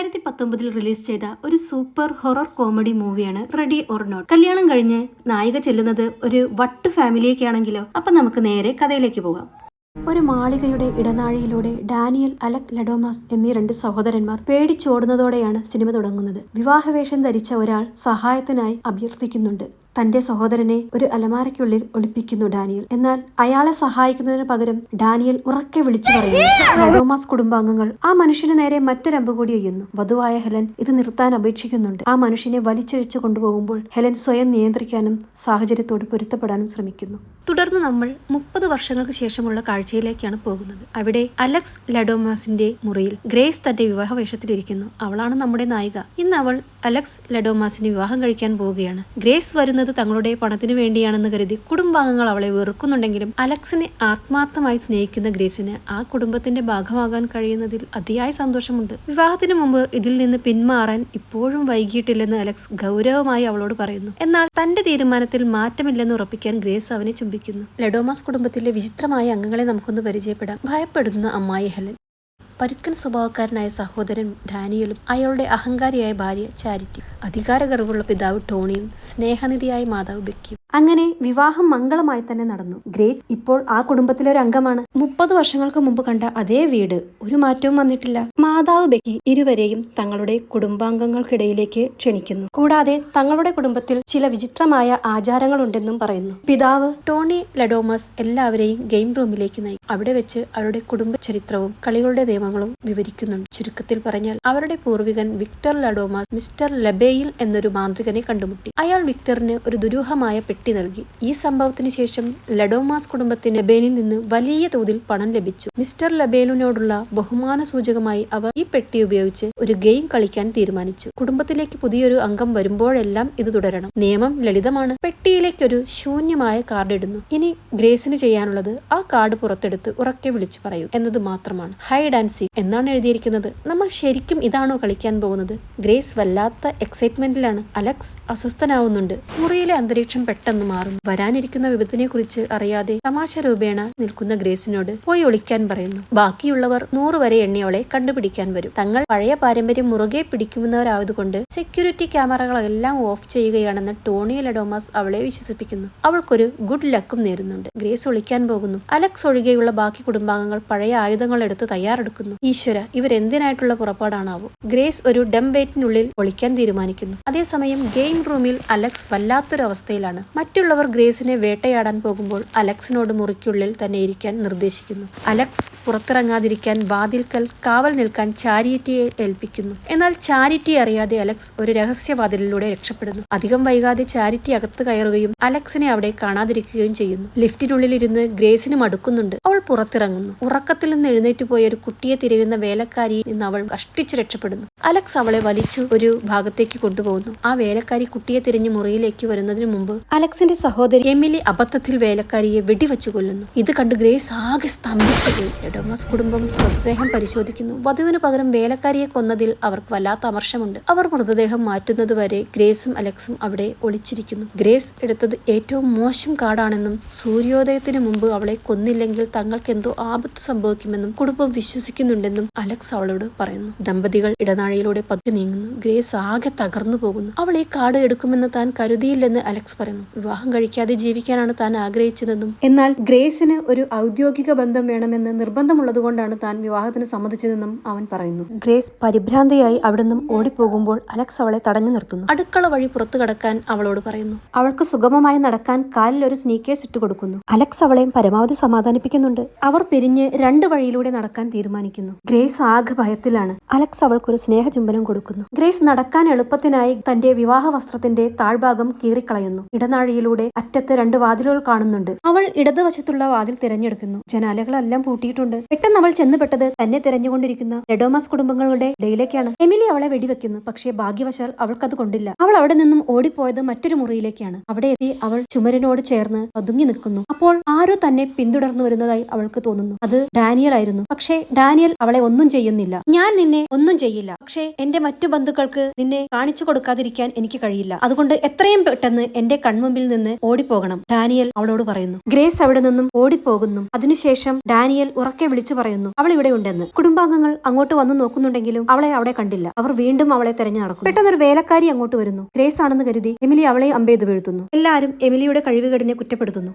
2019 release ചെയ്ത ഒരു super horror comedy മൂവിയാണ് റെഡി ഓർ നോട്ട്. കല്യാണം കഴിഞ്ഞ് നായിക ചെല്ലുന്നത് ഒരു വട്ട് ഫാമിലിയൊക്കെയാണെങ്കിലോ. അപ്പൊ നമുക്ക് നേരെ കഥയിലേക്ക് പോകാം. ഒരു മാളികയുടെ ഇടനാഴിയിലൂടെ ഡാനിയൽ, അലക് ലഡോമാസ് എന്നീ 2 സഹോദരന്മാർ പേടിച്ചോടുന്നതോടെയാണ് സിനിമ തുടങ്ങുന്നത്. വിവാഹവേഷം ധരിച്ച ഒരാൾ സഹായത്തിനായി അഭ്യർത്ഥിക്കുന്നുണ്ട്. തന്റെ സഹോദരനെ ഒരു അലമാരയ്ക്കുള്ളിൽ ഒളിപ്പിക്കുന്നു ഡാനിയൽ. എന്നാൽ അയാളെ സഹായിക്കുന്നതിന് പകരം ഡാനിയൽ ഉറക്കെ വിളിച്ചു പറയുന്നു. ലഡോമാസ് കുടുംബാംഗങ്ങൾ ആ മനുഷ്യന് നേരെ മറ്റൊരമ്പ് കൂടി എയ്യുന്നു. വധുവായ ഹെലൻ ഇത് നിർത്താൻ അപേക്ഷിക്കുന്നുണ്ട്. ആ മനുഷ്യനെ വലിച്ചിഴിച്ചു കൊണ്ടുപോകുമ്പോൾ ഹെലൻ സ്വയം നിയന്ത്രിക്കാനും സാഹചര്യത്തോട് പൊരുത്തപ്പെടാനും ശ്രമിക്കുന്നു. തുടർന്ന് നമ്മൾ 30 വർഷങ്ങൾക്ക് ശേഷമുള്ള കാഴ്ചയിലേക്കാണ് പോകുന്നത്. അവിടെ അലക്സ് ലഡോമാസിന്റെ മുറിയിൽ ഗ്രേസ് തന്റെ വിവാഹ വേഷത്തിലിരിക്കുന്നു. അവളാണ് നമ്മുടെ നായിക. ഇന്ന് അവൾ അലക്സ് ലഡോമാസിനെ വിവാഹം കഴിക്കാൻ പോവുകയാണ്. ഗ്രേസ് വരുന്നത് തങ്ങളുടെ പണത്തിന് വേണ്ടിയാണെന്ന് കരുതി കുടുംബാംഗങ്ങൾ അവളെ വെറുക്കുന്നുണ്ടെങ്കിലും അലക്സിനെ ആത്മാർത്ഥമായി സ്നേഹിക്കുന്ന ഗ്രേസിന് ആ കുടുംബത്തിന്റെ ഭാഗമാകാൻ കഴിയുന്നതിൽ അതിയായ സന്തോഷമുണ്ട്. വിവാഹത്തിന് മുമ്പ് ഇതിൽ നിന്ന് പിന്മാറാൻ ഇപ്പോഴും വൈകിയിട്ടില്ലെന്ന് അലക്സ് ഗൗരവമായി അവളോട് പറയുന്നു. എന്നാൽ തന്റെ തീരുമാനത്തിൽ മാറ്റമില്ലെന്ന് ഉറപ്പിക്കാൻ ഗ്രേസ് അവനെ ചുംബിക്കുന്നു. ലഡോമാസ് കുടുംബത്തിലെ വിചിത്രമായ അംഗങ്ങളെ നമുക്കൊന്ന് പരിചയപ്പെടാം. ഭയപ്പെടുന്ന അമ്മായി ഹെലൻ, പരുക്കൻ സ്വഭാവക്കാരനായ സഹോദരൻ ഡാനിയലും അയാളുടെ അഹങ്കാരിയായ ഭാര്യ ചാരിറ്റി, അധികാരഗർവുള്ള പിതാവ് ടോണിയും സ്നേഹനിധിയായ മാതാവ് ബെക്കിയും. അങ്ങനെ വിവാഹം മംഗളമായി തന്നെ നടന്നു. ഗ്രേസ് ഇപ്പോൾ ആ കുടുംബത്തിലെ ഒരു അംഗമാണ്. 30 വർഷങ്ങൾക്ക് മുമ്പ് കണ്ട അതേ വീട്, ഒരു മാറ്റവും വന്നിട്ടില്ല. മാതാവ് ബെക്കി ഇരുവരെയും തങ്ങളുടെ കുടുംബാംഗങ്ങൾക്കിടയിലേക്ക് ക്ഷണിക്കുന്നു. കൂടാതെ തങ്ങളുടെ കുടുംബത്തിൽ ചില വിചിത്രമായ ആചാരങ്ങളുണ്ടെന്നും പറയുന്നു. പിതാവ് ടോണി ലഡോമാസ് എല്ലാവരെയും ഗെയിം റൂമിലേക്ക് നയിക്കും. അവിടെ വെച്ച് അവരുടെ കുടുംബ ചരിത്രവും കളികളുടെ നിയമങ്ങളും വിവരിക്കുന്നുണ്ട്. ചുരുക്കത്തിൽ പറഞ്ഞാൽ അവരുടെ പൂർവികൻ വിക്ടർ ലഡോമാസ് മിസ്റ്റർ ലബേയിൽ എന്നൊരു മാന്ത്രികനെ കണ്ടുമുട്ടി. അയാൾ വിക്ടറിന് ഒരു ദുരൂഹമായ പെട്ടി നൽകി. ഈ സംഭവത്തിന് ശേഷം ലഡോമാസ് കുടുംബത്തിന് ലബേനിൽ നിന്ന് വലിയ തോതിൽ പണം ലഭിച്ചു. മിസ്റ്റർ ലബേലിനോടുള്ള ബഹുമാന സൂചകമായി അവർ ഈ പെട്ടി ഉപയോഗിച്ച് ഒരു ഗെയിം കളിക്കാൻ തീരുമാനിച്ചു. കുടുംബത്തിലേക്ക് പുതിയൊരു അംഗം വരുമ്പോഴെല്ലാം ഇത് തുടരണം. നിയമം ലളിതമാണ്. പെട്ടിയിലേക്ക് ഒരു ശൂന്യമായ കാർഡ് ഇടുന്നു. ഇനി ഗ്രേസിന് ചെയ്യാനുള്ളത് ആ കാർഡ് പുറത്തെടുത്ത് ഉറക്കെ വിളിച്ചു പറയൂ എന്നത് മാത്രമാണ്. ഹൈഡ് ആൻഡ് സീക്ക് എന്നാണ് എഴുതിയിരിക്കുന്നത്. നമ്മൾ ശരിക്കും ഇതാണോ കളിക്കാൻ പോകുന്നത്? ഗ്രേസ് വല്ലാത്ത എക്സൈറ്റ്മെന്റിലാണ്. അലക്സ് അസ്വസ്ഥനാവുന്നുണ്ട്. മുറിയിലെ അന്തരീക്ഷം പെട്ടെന്ന് മാറുന്നു. വരാനിരിക്കുന്ന വിപത്തിനെ കുറിച്ച് അറിയാതെ തമാശ രൂപേണ നിൽക്കുന്ന ഗ്രേസിനോട് പോയി ഒളിക്കാൻ പറയുന്നു. ബാക്കിയുള്ളവർ 100 വരെ എണ്ണി അവളെ കണ്ടുപിടിക്കാൻ വരും. തങ്ങൾ പഴയ പാരമ്പര്യം മുറുകെ പിടിക്കുന്നവരായതുകൊണ്ട് സെക്യൂരിറ്റി ക്യാമറകളെല്ലാം ഓഫ് ചെയ്യുകയാണെന്ന് ടോണി ലഡോമാസ് അവളെ വിശ്വസിപ്പിക്കുന്നു. അവൾക്കൊരു ഗുഡ് ലക്കും നേരുന്നുണ്ട്. ഗ്രേസ് ഒളിക്കാൻ പോകുന്നു. അലക്സ് ഒഴികെയുള്ള ബാക്കി കുടുംബാംഗങ്ങൾ പഴയ ആയുധങ്ങൾ എടുത്ത് തയ്യാറെടുക്കുന്നു. ഈശ്വര, ഇവരെന്തിനായിട്ടുള്ള പുറപ്പാടാണാവോ? ഗ്രേസ് ഒരു ഡം വെയിറ്റിനുള്ളിൽ ഒളിക്കാൻ തീരുമാനിക്കുന്നു. അതേസമയം ഗെയിം റൂമിൽ അലക്സ് വല്ലാത്തൊരു അവസ്ഥയിലാണ്. മറ്റുള്ളവർ ഗ്രേസിനെ വേട്ടയാടാൻ പോകുമ്പോൾ അലക്സിനോട് മുറിക്കുള്ളിൽ തന്നെ ഇരിക്കാൻ നിർദ്ദേശിക്കുന്നു. അലക്സ് പുറത്തിറങ്ങാതിരിക്കാൻ വാതിൽക്കൽ കാവൽ നിൽക്കാൻ ചാരിറ്റിയെ ഏൽപ്പിക്കുന്നു. എന്നാൽ ചാരിറ്റി അറിയാതെ അലക്സ് ഒരു രഹസ്യവാതിലിലൂടെ രക്ഷപ്പെടുന്നു. അധികം വൈകാതെ ചാരിറ്റി അകത്ത് കയറുകയും അലക്സിനെ അവിടെ കാണാതിരിക്കുകയും ചെയ്യുന്നു. ലിഫ്റ്റിനുള്ളിൽ ഇരുന്ന് ഗ്രേസിന് മടുക്കുന്നുണ്ട്. അവൾ പുറത്തിറങ്ങുന്നു. ഉറക്കത്തിൽ നിന്ന് എഴുന്നേറ്റ് പോയ ഒരു കുട്ടിയെ തിരയുന്ന വേലക്കാരിയിൽ നിന്ന് അവൾ കഷ്ടിച്ച് രക്ഷപ്പെടുന്നു. അലക്സ് അവളെ വലിച്ചു ഒരു ഭാഗത്തേക്ക് കൊണ്ടുപോകുന്നു. ആ വേലക്കാരി കുട്ടിയെ തിരിഞ്ഞ് മുറിയിലേക്ക് വരുന്നതിന് മുമ്പ് അലക്സിന്റെ സഹോദരി എമിലി അബദ്ധത്തിൽ വേലക്കാരിയെ വെടിവെച്ചു കൊല്ലുന്നു. ഇത് കണ്ട് ഗ്രേസ് ആകെ സ്തംഭിച്ചു. ലഡോമാസ് കുടുംബം മൃതദേഹം പരിശോധിക്കുന്നു. വധുവിന് പകരം വേലക്കാരിയെ കൊന്നതിൽ അവർക്ക് വല്ലാത്ത അമർഷമുണ്ട്. അവർ മൃതദേഹം മാറ്റുന്നതുവരെ ഗ്രേസും അലക്സും അവിടെ ഒളിച്ചിരിക്കുന്നു. ഗ്രേസ് എടുത്തത് ഏറ്റവും മോശം കാർഡാണെന്നും സൂര്യോദയത്തിന് മുമ്പ് അവളെ കൊന്നില്ലെങ്കിൽ തങ്ങൾക്ക് എന്തോ ആപത്ത് സംഭവിക്കുമെന്നും കുടുംബം വിശ്വസിക്കുന്നുണ്ടെന്നും അലക്സ് അവളോട് പറയുന്നു. ദമ്പതികൾ ഇടനാഴിയിലൂടെ പതുക്കെ നീങ്ങുന്നു. ഗ്രേസ് ആകെ തകർന്നു പോകുന്നു. അവൾ ഈ കാർഡ് എടുക്കുമെന്ന് താൻ കരുതിയില്ലെന്ന് അലക്സ് പറയുന്നു. വിവാഹം കഴിക്കാതെ ജീവിക്കാനാണ് താൻ ആഗ്രഹിച്ചതെന്നും എന്നാൽ ഗ്രേസിന് ഒരു ഔദ്യോഗിക ബന്ധം വേണമെന്ന് നിർബന്ധമുള്ളതുകൊണ്ടാണ് താൻ വിവാഹത്തിന് സമ്മതിച്ചതെന്നും അവൻ പറയുന്നു. ഗ്രേസ് പരിഭ്രാന്തയായി അവിടുന്ന് ഓടിപ്പോകുമ്പോൾ അലക്സ് അവളെ തടഞ്ഞു നിർത്തുന്നു. അടുക്കള വഴി പുറത്തു കടക്കാൻ അവളോട് പറയുന്നു. അവൾക്ക് സുഗമമായി നടക്കാൻ കാലിൽ ഒരു സ്നീക്കേഴ്സ് ഇട്ട് കൊടുക്കുന്നു. അലക്സ് അവളെ പരമാവധി സമാധാനിപ്പിക്കുന്നുണ്ട്. അവർ പിരിഞ്ഞ് 2 വഴിയിലൂടെ നടക്കാൻ തീരുമാനിക്കുന്നു. ഗ്രേസ് ആകെ ഭയത്തിലാണ്. അലക്സ് അവൾക്കൊരു സ്നേഹചുംബനം കൊടുക്കുന്നു. ഗ്രേസ് നടക്കാൻ എളുപ്പത്തിനായി തന്റെ വിവാഹ വസ്ത്രത്തിന്റെ താഴ്ഭാഗം കീറിക്കളയുന്നു. ഇടനാഴിയിലൂടെ അറ്റത്ത് 2 വാതിലുകൾ കാണുന്നുണ്ട്. അവൾ ഇടതുവശത്തുള്ള വാതിൽ തിരഞ്ഞെടുക്കുന്നു. ജനാലകളെല്ലാം പൂട്ടിയിട്ടുണ്ട്. പെട്ടെന്ന് അവൾ ചെന്നുപെട്ടത് തന്നെ തിരഞ്ഞുകൊണ്ടിരിക്കുന്ന ലഡോമാസ് കുടുംബങ്ങളുടെ ഇടയിലേക്കാണ്. എമിലി അവളെ വെടിവെക്കുന്നു. പക്ഷേ ഭാഗ്യവശാൽ അവൾക്കത് കൊണ്ടില്ല. അവൾ അവിടെ നിന്നും ഓടിപ്പോയത് മറ്റൊരു മുറിയിലേക്കാണ്. അവിടെ എത്തി അവൾ ചുമരിനോട് ചേർന്ന് ഒതുങ്ങി നിൽക്കുന്നു. അപ്പോൾ ആരോ തന്നെ പിന്തുടർന്നു വരുന്നതായി അവൾക്ക് തോന്നുന്നു. അത് ഡാനിയൽ ആയിരുന്നു. പക്ഷേ ഡാനിയൽ അവളെ ഒന്നും ചെയ്യുന്നില്ല. ഞാൻ നിന്നെ ഒന്നും ചെയ്യില്ല, പക്ഷേ എന്റെ മറ്റു ബന്ധുക്കൾക്ക് നിന്നെ കാണിച്ചു കൊടുക്കാതിരിക്കാൻ എനിക്ക് കഴിയില്ല. അതുകൊണ്ട് എത്രയും പെട്ടെന്ന് എന്റെ കൺമുമ്പിൽ മുമ്പിൽ നിന്ന് ഓടിപ്പോകണം, ഡാനിയൽ അവളോട് പറയുന്നു. ഗ്രേസ് അവിടെ നിന്നും ഓടിപ്പോകുന്നു. അതിനുശേഷം ഡാനിയൽ ഉറക്കെ വിളിച്ചു പറയുന്നു അവൾ ഇവിടെ ഉണ്ടെന്ന്. കുടുംബാംഗങ്ങൾ അങ്ങോട്ട് വന്നു നോക്കുന്നുണ്ടെങ്കിലും അവളെ അവിടെ കണ്ടില്ല. അവർ വീണ്ടും അവളെ തെരഞ്ഞു നടക്കുന്നു. പെട്ടെന്നൊരു വേലക്കാരി അങ്ങോട്ട് വരുന്നു. ഗ്രേസ് ആണെന്ന് കരുതി എമിലി അവളെ അമ്പെയ്ത് വീഴ്ത്തുന്നു. എല്ലാവരും എമിലിയുടെ കഴിവുകേടിനെ കുറ്റപ്പെടുത്തുന്നു.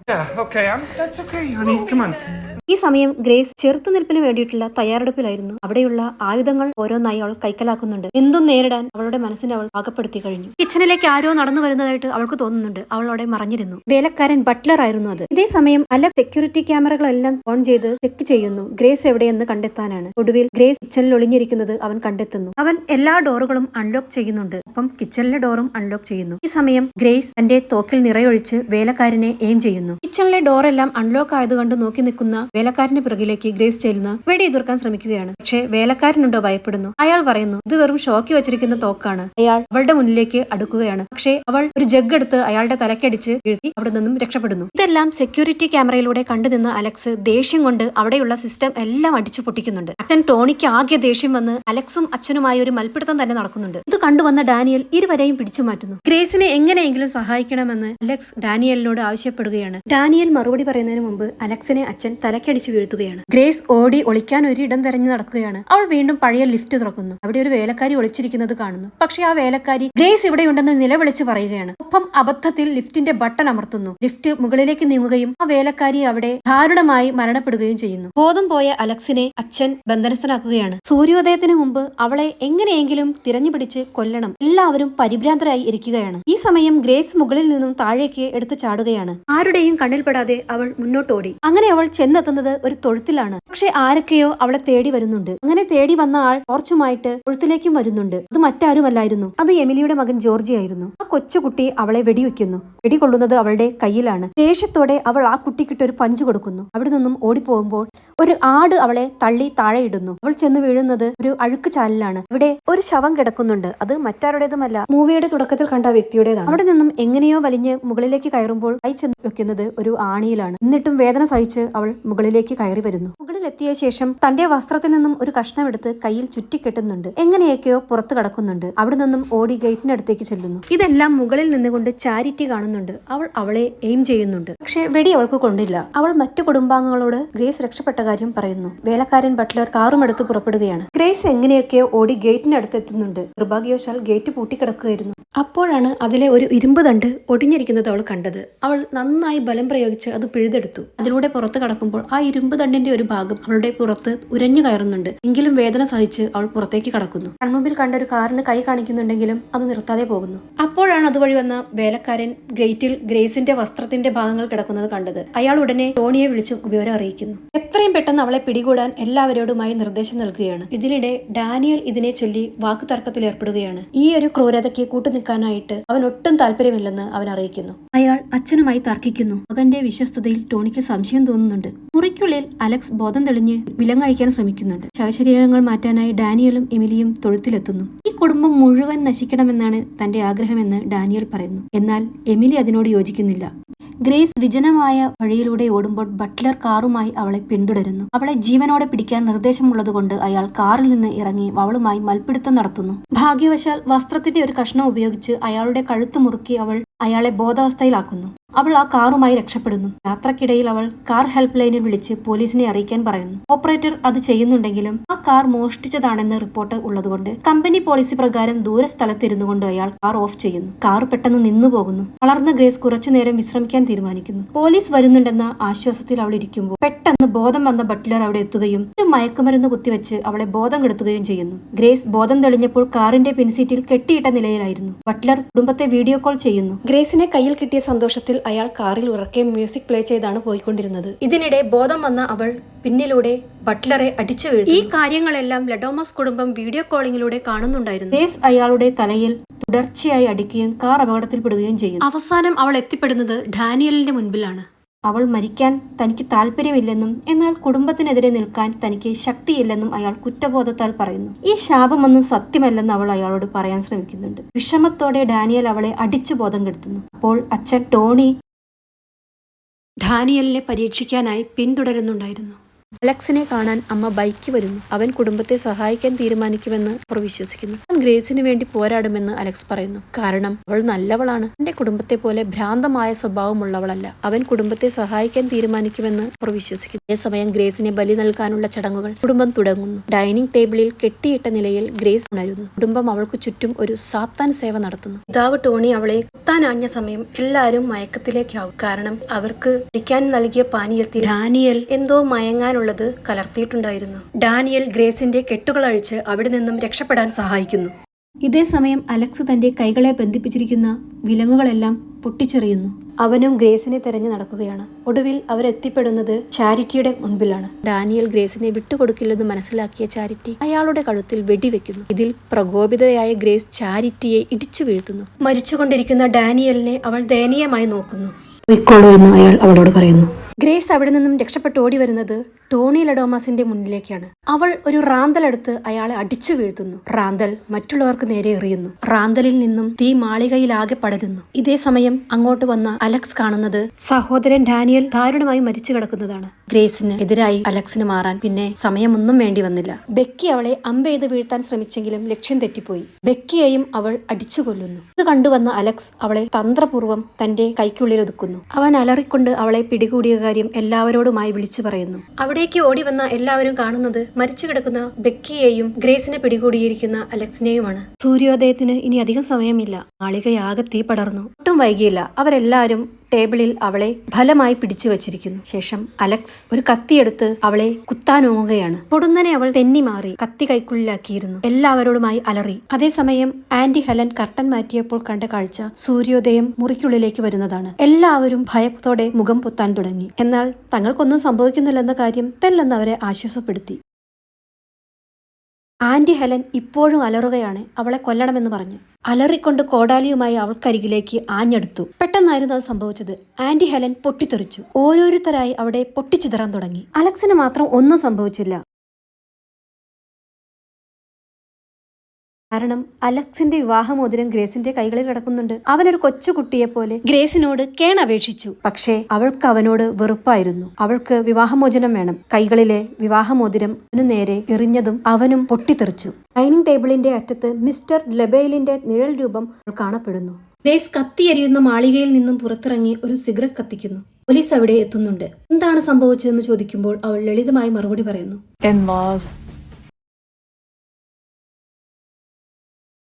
ഈ സമയം ഗ്രേസ് ചെറുത്തുനിൽപ്പിന് വേണ്ടിയിട്ടുള്ള തയ്യാറെടുപ്പിലായിരുന്നു. അവിടെയുള്ള ആയുധങ്ങൾ ഓരോന്നായി അവൾ കൈക്കലാക്കുന്നുണ്ട്. എന്തും നേരിടാൻ അവളുടെ മനസ്സിനെ അവൾ പാകപ്പെടുത്തി കഴിഞ്ഞു. കിച്ചണിലേക്ക് ആരോ നടന്നു വരുന്നതായിട്ട് അവൾക്ക് തോന്നുന്നുണ്ട്. അവൾ അവിടെ മറഞ്ഞിരുന്നു. വേലക്കാരൻ ബട്ട്ലർ ആയിരുന്നു അത്. ഇതേ സമയം അലക് സെക്യൂരിറ്റി ക്യാമറകളെല്ലാം ഓൺ ചെയ്ത് ചെക്ക് ചെയ്യുന്നു ഗ്രേസ് എവിടെയെന്ന് കണ്ടെത്താനാണ്. ഒടുവിൽ ഗ്രേസ് കിച്ചണിൽ ഒളിഞ്ഞിരിക്കുന്നത് അവൻ കണ്ടെത്തുന്നു. അവൻ എല്ലാ ഡോറുകളും അൺലോക്ക് ചെയ്യുന്നുണ്ട്. ഒപ്പം കിച്ചണിലെ ഡോറും അൺലോക്ക് ചെയ്യുന്നു. ഈ സമയം ഗ്രേസ് തന്റെ തോക്കിൽ നിറയൊഴിച്ച് വേലക്കാരനെ എയിം ചെയ്യുന്നു. കിച്ചണിലെ ഡോറെല്ലാം അൺലോക്ക് ആയത് കണ്ട് നോക്കി നിൽക്കുന്ന വേലക്കാരന്റെ പിറകിലേക്ക് ഗ്രേസ് ചെല്ലുന്ന വെടിയുതിർക്കാൻ ശ്രമിക്കുകയാണ്. പക്ഷേ വേലക്കാരനുണ്ടോ ഭയപ്പെടുന്നു. അയാൾ പറയുന്നു ഇത് വെറും ഷോക്കി വെച്ചിരിക്കുന്ന തോക്കാണ്. അയാൾ അവളുടെ മുന്നിലേക്ക് അടുക്കുകയാണ്. പക്ഷേ അവൾ ഒരു ജഗ് എടുത്ത് അയാളുടെ തലക്കടിച്ച് വീഴ്ത്തി അവിടെ നിന്നും രക്ഷപ്പെടുന്നു. ഇതെല്ലാം സെക്യൂരിറ്റി ക്യാമറയിലൂടെ കണ്ടുനിന്ന അലക്സ് ദേഷ്യം കൊണ്ട് അവിടെയുള്ള സിസ്റ്റം എല്ലാം അടിച്ചു പൊട്ടിക്കുന്നുണ്ട്. അച്ഛൻ ടോണിക്ക് ആകെ ദേഷ്യം വന്ന് അലക്സും അച്ഛനുമായി ഒരു മൽപ്പിടുത്തം തന്നെ നടക്കുന്നുണ്ട്. ഇത് കണ്ടുവന്ന ഡാനിയൽ ഇരുവരെയും പിടിച്ചു മാറ്റുന്നു. ഗ്രേസിനെ എങ്ങനെയെങ്കിലും സഹായിക്കണമെന്ന് അലക്സ് ഡാനിയലിനോട് ആവശ്യപ്പെടുകയാണ്. ഡാനിയൽ മറുപടി പറയുന്നതിന് മുമ്പ് അലക്സിനെ അച്ഛൻ തലക്കടിച്ച് വീഴ്ത്തുകയാണ്. ഗ്രേസ് ഓടി ഒളിക്കാൻ ഒരു ഇടം തെരഞ്ഞു നടക്കുകയാണ്. അവൾ വീണ്ടും പഴയ ലിഫ്റ്റ് തുറക്കുന്നു. അവിടെ ഒരു വേലക്കാരി ഒളിച്ചിരിക്കുന്നത് കാണുന്നു. പക്ഷേ ആ വേലക്കാരി ഗ്രേസ് ഇവിടെയുണ്ടെന്ന് നിലവിളിച്ച് പറയുകയാണ്. ഒപ്പം അബദ്ധത്തിൽ ലിഫ്റ്റിന്റെ ബട്ടൺ അമർത്തുന്നു. ലിഫ്റ്റ് മുകളിലേക്ക് നീങ്ങുകയും ആ വേലക്കാരി അവിടെ ദാരുണമായി മരണപ്പെടുകയും ചെയ്യുന്നു. ബോധം പോയ അലക്സിനെ അച്ഛൻ ബന്ധനസ്ഥനാക്കുകയാണ്. സൂര്യോദയത്തിന് മുമ്പ് അവളെ എങ്ങനെയെങ്കിലും തിരഞ്ഞുപിടിച്ച് കൊല്ലണം. എല്ലാവരും പരിഭ്രാന്തരായി ഇരിക്കുകയാണ്. ഈ സമയം ഗ്രേസ് മുകളിൽ നിന്നും താഴേക്ക് എടുത്തു ചാടുകയാണ്. ആരുടെയും കണ്ണിൽപ്പെടാതെ അവൾ മുന്നോട്ടോടി. അങ്ങനെ അവൾ ചെന്നെത്തുന്നത് ഒരു തൊഴുത്തിലാണ്. പക്ഷെ ആരൊക്കെയോ അവളെ തേടി വരുന്നുണ്ട്. അങ്ങനെ തേടി വന്ന ആൾ ടോർച്ചുമായിട്ട് തൊഴുത്തിലേക്കും വരുന്നുണ്ട്. അത് മറ്റാരുമല്ലായിരുന്നു, അത് എമിലിയുടെ മകൻ ജോർജി ആയിരുന്നു. ആ കൊച്ചുകുട്ടി അവളെ വെടിവെക്കുന്നു. വെടികൊള്ളുന്നത് അവളുടെ കയ്യിലാണ്. ദേഷ്യത്തോടെ അവൾ ആ കുട്ടിക്കിട്ട് ഒരു പഞ്ച് കൊടുക്കുന്നു. അവിടെ നിന്നും ഓടിപ്പോകുമ്പോൾ ഒരു ആട് അവളെ തള്ളി താഴെ ഇടുന്നു. അവൾ ചെന്ന് വീഴുന്നത് ഒരു അഴുക്ക് ചാലിലാണ്. ഇവിടെ ഒരു ശവം കിടക്കുന്നുണ്ട്. അത് മറ്റാരുടേതുമല്ല, മൂവിയുടെ തുടക്കത്തിൽ കണ്ട വ്യക്തിയുടേതാണ്. അവിടെ നിന്നും എങ്ങനെയോ വലിഞ്ഞ് മുകളിലേക്ക് കയറുമ്പോൾ കൈ ചെന്ന് വെക്കുന്നത് ഒരു ആണിയിലാണ്. എന്നിട്ടും വേദന സഹിച്ച് അവൾ മുകളിലേക്ക് കയറി വരുന്നു. മുകളിലെത്തിയ ശേഷം തന്റെ വസ്ത്രത്തിൽ നിന്നും ഒരു കഷ്ണം എടുത്ത് കയ്യിൽ ചുറ്റിക്കെട്ടുന്നുണ്ട്. എങ്ങനെയൊക്കെയോ പുറത്തു കടക്കുന്നുണ്ട്. അവിടെ നിന്നും ഓടി ഗേറ്റിനടുത്തേക്ക് ചെല്ലുന്നു. ഇതെല്ലാം മുകളിൽ നിന്നുകൊണ്ട് ചാരിറ്റി കാണുന്നുണ്ട്. അവൾ അവളെ എയിം ചെയ്യുന്നുണ്ട്. പക്ഷെ വെടി അവൾക്ക് കൊണ്ടില്ല. അവൾ മറ്റു കുടുംബാംഗങ്ങളോട് ഗ്രേസ് രക്ഷപ്പെട്ട കാര്യം പറയുന്നു. വേലക്കാരൻ ബട്ട്ലർ കാറുമെടുത്ത് പുറപ്പെടുകയാണ്. ഗ്രേസ് എങ്ങനെയൊക്കെയോ ഓടി ഗേറ്റിനടുത്ത് എത്തുന്നുണ്ട്. നിർഭാഗ്യവശാൽ ഗേറ്റ് പൂട്ടിക്കിടക്കുകയായിരുന്നു. അപ്പോഴാണ് അതിലെ ഒരു ഇരുമ്പ് തണ്ട് ഒടിഞ്ഞിരിക്കുന്നത് അവൾ കണ്ടത്. അവൾ നന്നായി ബലം പ്രയോഗിച്ച് അത് പിഴുതെടുത്തു. അതിലൂടെ പുറത്ത് കടക്കുമ്പോൾ ആ ഇരുമ്പ് തണ്ടിന്റെ ഒരു ഭാഗം അവളുടെ പുറത്ത് ഉരഞ്ഞു കയറുന്നുണ്ട്. എങ്കിലും വേദന സഹിച്ച് അവൾ പുറത്തേക്ക് കടക്കുന്നു. കൺമുമ്പിൽ കണ്ട ഒരു കാറിന് കൈ കാണിക്കുന്നുണ്ടെങ്കിലും അത് നിർത്താതെ പോകുന്നു. അപ്പോഴാണ് അതുവഴി വന്ന വേലക്കാരൻ ഗേറ്റിൽ ഗ്രേസിന്റെ വസ്ത്രത്തിന്റെ ഭാഗങ്ങൾ കിടക്കുന്നത് കണ്ടത്. അയാൾ ഉടനെ ടോണിയെ വിളിച്ച് വിവരം അറിയിക്കുന്നു. എത്രയും പെട്ടെന്ന് അവളെ പിടികൂടാൻ എല്ലാവരോടുമായി നിർദ്ദേശം നൽകുകയാണ്. ഇതിനിടെ ഡാനിയൽ ഇതിനെ ചൊല്ലി വാക്കുതർക്കത്തിൽ ഏർപ്പെടുകയാണ്. ഈ ഒരു ക്രൂരതയ്ക്ക് കൂട്ടുനിൽക്കാനായിട്ട് അവൻ ഒട്ടും താല്പര്യമില്ലെന്ന് അവൻ അറിയിക്കുന്നു. അയാൾ അച്ഛനുമായി തർക്കിക്കുന്നു. മകന്റെ വിശ്വസ്തതയിൽ ടോണിക്ക് സംശയം തോന്നുന്നുണ്ട്. മുറിക്കുള്ളിൽ അലക്സ് ബോധം തെളിഞ്ഞ് വിലങ്ങഴിക്കാൻ ശ്രമിക്കുന്നുണ്ട്. ശവശരീരങ്ങൾ മാറ്റാനായി ഡാനിയലും എമിലിയും തൊഴുത്തിലെത്തുന്നു. ഈ കുടുംബം മുഴുവൻ നശിക്കണമെന്നാണ് തന്റെ ആഗ്രഹമെന്ന് ഡാനിയൽ പറയുന്നു. എന്നാൽ എമിലി അതിനോട് യോജിക്കുന്നില്ല. ഗ്രേസ് വിജനമായ വഴിയിലൂടെ ഓടുമ്പോൾ ബട്ട്ലർ കാറുമായി അവളെ പിന്തുടരുന്നു. അവളെ ജീവനോടെ പിടിക്കാൻ നിർദ്ദേശമുള്ളതുകൊണ്ട് അയാൾ കാറിൽ നിന്ന് ഇറങ്ങി അവളുമായി മൽപ്പിടുത്തം നടത്തുന്നു. ഭാഗ്യവശാൽ വസ്ത്രത്തിന്റെ ഒരു കഷ്ണം ഉപയോഗിച്ച് അയാളുടെ കഴുത്ത് മുറുക്കി അവൾ അയാളെ ബോധാവസ്ഥയിലാക്കുന്നു. അവൾ ആ കാറുമായി രക്ഷപ്പെടുന്നു. യാത്രക്കിടയിൽ അവൾ കാർ ഹെൽപ്പ് ലൈനിൽ വിളിച്ച് പോലീസിനെ അറിയിക്കാൻ പറയുന്നു. ഓപ്പറേറ്റർ അത് ചെയ്യുന്നുണ്ടെങ്കിലും ആ കാർ മോഷ്ടിച്ചതാണെന്ന് റിപ്പോർട്ട് ഉള്ളതുകൊണ്ട് കമ്പനി പോളിസി പ്രകാരം ദൂര സ്ഥലത്തിരുന്നു കൊണ്ട് അയാൾ കാർ ഓഫ് ചെയ്യുന്നു. കാർ പെട്ടെന്ന് നിന്നു പോകുന്നു. വളർന്ന ഗ്രേസ് കുറച്ചുനേരം വിശ്രമിക്കാൻ തീരുമാനിക്കുന്നു. പോലീസ് വരുന്നുണ്ടെന്ന ആശ്വാസത്തിൽ അവൾ ഇരിക്കുമ്പോൾ പെട്ടെന്ന് ബോധം വന്ന ബട്ട്ലർ അവിടെ എത്തുകയും ഒരു മയക്കുമരുന്ന് കുത്തിവെച്ച് അവളെ ബോധം കെടുത്തുകയും ചെയ്യുന്നു. ഗ്രേസ് ബോധം തെളിഞ്ഞപ്പോൾ കാറിന്റെ പിൻസീറ്റിൽ കെട്ടിയിട്ട നിലയിലായിരുന്നു. ബട്ട്ലർ കുടുംബത്തെ വീഡിയോ കോൾ ചെയ്യുന്നു. ഗ്രേസിനെ കയ്യിൽ കിട്ടിയ സന്തോഷത്തിൽ അയാൾ കാറിൽ ഉറക്കെ മ്യൂസിക് പ്ലേ ചെയ്താണ് പോയിക്കൊണ്ടിരുന്നത്. ഇതിനിടെ ബോധം വന്ന അവൾ പിന്നിലൂടെ ബട്ട്ലറെ അടിച്ചു വീഴ്ത്തി. ഈ കാര്യങ്ങളെല്ലാം ലഡോമസ് കുടുംബം വീഡിയോ കോളിങ്ങിലൂടെ കാണുന്നുണ്ടായിരുന്നു. ഗ്രേസ് അയാളുടെ തലയിൽ തുടർച്ചയായി അടിക്കുകയും കാർ അപകടത്തിൽപ്പെടുകയും ചെയ്യും. അവസാനം അവൾ എത്തിപ്പെടുന്നത് ഡാനിയലിന്റെ മുൻപിലാണ്. അവൾ മരിക്കാൻ തനിക്ക് താല്പര്യമില്ലെന്നും എന്നാൽ കുടുംബത്തിനെതിരെ നിൽക്കാൻ തനിക്ക് ശക്തിയില്ലെന്നും അയാൾ കുറ്റബോധത്താൽ പറയുന്നു. ഈ ശാപമൊന്നും സത്യമല്ലെന്ന് അവൾ അയാളോട് പറയാൻ ശ്രമിക്കുന്നുണ്ട്. വിഷമത്തോടെ ഡാനിയൽ അവളെ അടിച്ചു ബോധം കെടുത്തുന്നു. അപ്പോൾ അച്ഛൻ ടോണി ഡാനിയലിനെ പരീക്ഷിക്കാനായി പിന്തുടരുന്നുണ്ടായിരുന്നു. അലക്സിനെ കാണാൻ അമ്മ ബൈക്ക് വരുന്നു. അവൻ കുടുംബത്തെ സഹായിക്കാൻ തീരുമാനിക്കുമെന്ന് അവർ വിശ്വസിക്കുന്നു. അവൻ ഗ്രേസിന് വേണ്ടി പോരാടുമെന്ന് അലക്സ് പറയുന്നു. കാരണം അവൾ നല്ലവളാണ്. എന്റെ കുടുംബത്തെ പോലെ ഭ്രാന്തമായ സ്വഭാവമുള്ളവളല്ല. അവൻ കുടുംബത്തെ സഹായിക്കാൻ തീരുമാനിക്കുമെന്ന് അവർ വിശ്വസിക്കുന്നു. അതേസമയം ഗ്രേസിനെ ബലി നൽകാനുള്ള ചടങ്ങുകൾ കുടുംബം തുടങ്ങുന്നു. ഡൈനിങ് ടേബിളിൽ കെട്ടിയിട്ട നിലയിൽ ഗ്രേസ് ഉണരുന്നു. കുടുംബം അവൾക്ക് ചുറ്റും ഒരു സാത്താൻ സേവ നടത്തുന്നു. പിതാവ് ടോണി അവളെ കുത്താനാഞ്ഞ സമയം എല്ലാവരും മയക്കത്തിലേക്കാവും. കാരണം അവർക്ക് കുടിക്കാൻ നൽകിയ പാനീയത്തിൽ ഡാനിയൽ എന്തോ മയങ്ങാനുള്ളത് കലർത്തിയിട്ടുണ്ടായിരുന്നു. ഡാനിയൽ ഗ്രേസിന്റെ കെട്ടുകൾ അഴിച്ച് അവിടെ നിന്നും രക്ഷപ്പെടാൻ സഹായിക്കുന്നു. ഇതേ സമയം അലക്സ് തന്റെ കൈകളെ ബന്ധിപ്പിച്ചിരിക്കുന്ന വിലങ്ങുകളെല്ലാം പൊട്ടിച്ചെറിയുന്നു. അവനും ഗ്രേസിനെ തെരഞ്ഞു നടക്കുകയാണ്. ഒടുവിൽ അവരെത്തിപ്പെടുന്നത് ചാരിറ്റിയുടെ മുൻപിലാണ്. ഡാനിയൽ ഗ്രേസിനെ വിട്ടുകൊടുക്കില്ലെന്ന് മനസ്സിലാക്കിയ ചാരിറ്റി അയാളുടെ കഴുത്തിൽ വെടിവെക്കുന്നു. ഇതിൽ പ്രകോപിതയായ ഗ്രേസ് ചാരിറ്റിയെ ഇടിച്ചു വീഴ്ത്തുന്നു. മരിച്ചുകൊണ്ടിരിക്കുന്ന ഡാനിയലിനെ അവൾ ദയനീയമായി നോക്കുന്നു. പൊയ്ക്കോളൂ എന്ന് അയാൾ അവളോട് പറയുന്നു. ഗ്രേസ് അവിടെ നിന്നും രക്ഷപ്പെട്ട് ഓടി വരുന്നത് ടോണി ലഡോമാസിന്റെ മുന്നിലേക്കാണ്. അവൾ ഒരു റാന്തലെടുത്ത് അയാളെ അടിച്ചു വീഴ്ത്തുന്നു. റാന്തൽ മറ്റുള്ളവർക്ക് നേരെ എറിയുന്നു. റാന്തലിൽ നിന്നും തീ മാളികയിലാകെ പടരുന്നു. ഇതേ സമയം അങ്ങോട്ട് വന്ന അലക്സ് കാണുന്നത് സഹോദരൻ ഡാനിയൽ ദാരുണമായി മരിച്ചു കിടക്കുന്നതാണ്. ഗ്രേസിന് എതിരായി അലക്സിന് മാറാൻ പിന്നെ സമയമൊന്നും വേണ്ടി വന്നില്ല. ബെക്കി അവളെ അമ്പെയ്ത് വീഴ്ത്താൻ ശ്രമിച്ചെങ്കിലും ലക്ഷ്യം തെറ്റിപ്പോയി. ബെക്കിയെയും അവൾ അടിച്ചു കൊല്ലുന്നു. ഇത് കണ്ടുവന്ന അലക്സ് അവളെ തന്ത്രപൂർവ്വം തന്റെ കൈക്കുള്ളിൽ ഒതുക്കുന്നു. അവൻ അലറിക്കൊണ്ട് അവളെ പിടികൂടിയ കാര്യം എല്ലാവരോടുമായി വിളിച്ചു പറയുന്നു. അവിടേക്ക് ഓടി വന്ന എല്ലാവരും കാണുന്നത് മരിച്ചു കിടക്കുന്ന ബെക്കിയെയും ഗ്രേസിനെ പിടികൂടിയിരിക്കുന്ന അലക്സിനെയുമാണ്. സൂര്യോദയത്തിന് ഇനി അധികം സമയമില്ല. മാളികയാകെ തീ പടർന്നു. ഒട്ടും വൈകിയില്ല. അവരെല്ലാവരും ടേബിളിൽ അവളെ ഫലമായി പിടിച്ചു വച്ചിരിക്കുന്നു. ശേഷം അലക്സ് ഒരു കത്തിയെടുത്ത് അവളെ കുത്താനോങ്ങുകയാണ്. പൊടുന്നനെ അവൾ തെന്നി മാറി കത്തി കൈക്കുള്ളിലാക്കിയിരുന്നു. എല്ലാവരോടുമായി അലറി. അതേസമയം ആന്റി ഹെലൻ കർട്ടൻ മാറ്റിയപ്പോൾ കണ്ട കാഴ്ച സൂര്യോദയം മുറിക്കുള്ളിലേക്ക് വരുന്നതാണ്. എല്ലാവരും ഭയത്തോടെ മുഖം പൊത്താൻ തുടങ്ങി. എന്നാൽ തങ്ങൾക്കൊന്നും സംഭവിക്കുന്നില്ലെന്ന കാര്യം തെല്ലെന്ന് അവരെ ആശ്വാസപ്പെടുത്തി. ആന്റി ഹെലൻ ഇപ്പോഴും അലറുകയാണ്. അവളെ കൊല്ലണമെന്ന് പറഞ്ഞു. അലറിക്കൊണ്ട് കോടാലിയുമായി അവൾക്കരികിലേക്ക് ആഞ്ഞെടുത്തു. പെട്ടെന്നായിരുന്നു അത് സംഭവിച്ചത്. ആന്റി ഹെലൻ പൊട്ടിത്തെറിച്ചു. ഓരോരുത്തരായി അവിടെ പൊട്ടിച്ചിതറാൻ തുടങ്ങി. അലക്സിന് മാത്രം ഒന്നും സംഭവിച്ചില്ല. കാരണം അലക്സിന്റെ വിവാഹമോതിരം ഗ്രേസിന്റെ കൈകളിൽ കിടക്കുന്നുണ്ട്. അവനൊരു കൊച്ചുകുട്ടിയെ പോലെ ഗ്രേസിനോട് കേണപേക്ഷിച്ചു. പക്ഷേ അവൾക്ക് അവനോട് വെറുപ്പായിരുന്നു. അവൾക്ക് വിവാഹമോചനം വേണം. കൈകളിലെ വിവാഹമോതിരം നേരെ എറിഞ്ഞതും അവനും പൊട്ടിത്തെറിച്ചു. ഡൈനിങ് ടേബിളിന്റെ അറ്റത്ത് മിസ്റ്റർ ലെബേലിന്റെ നിഴൽ രൂപം കാണപ്പെടുന്നു. ഗ്രേസ് കത്തിയെരിയുന്ന മാളികയിൽ നിന്നും പുറത്തിറങ്ങി ഒരു സിഗരറ്റ് കത്തിക്കുന്നു. പോലീസ് അവിടെ എത്തുന്നുണ്ട്. എന്താണ് സംഭവിച്ചതെന്ന് ചോദിക്കുമ്പോൾ അവൾ ലളിതമായി മറുപടി പറയുന്നു. In-laws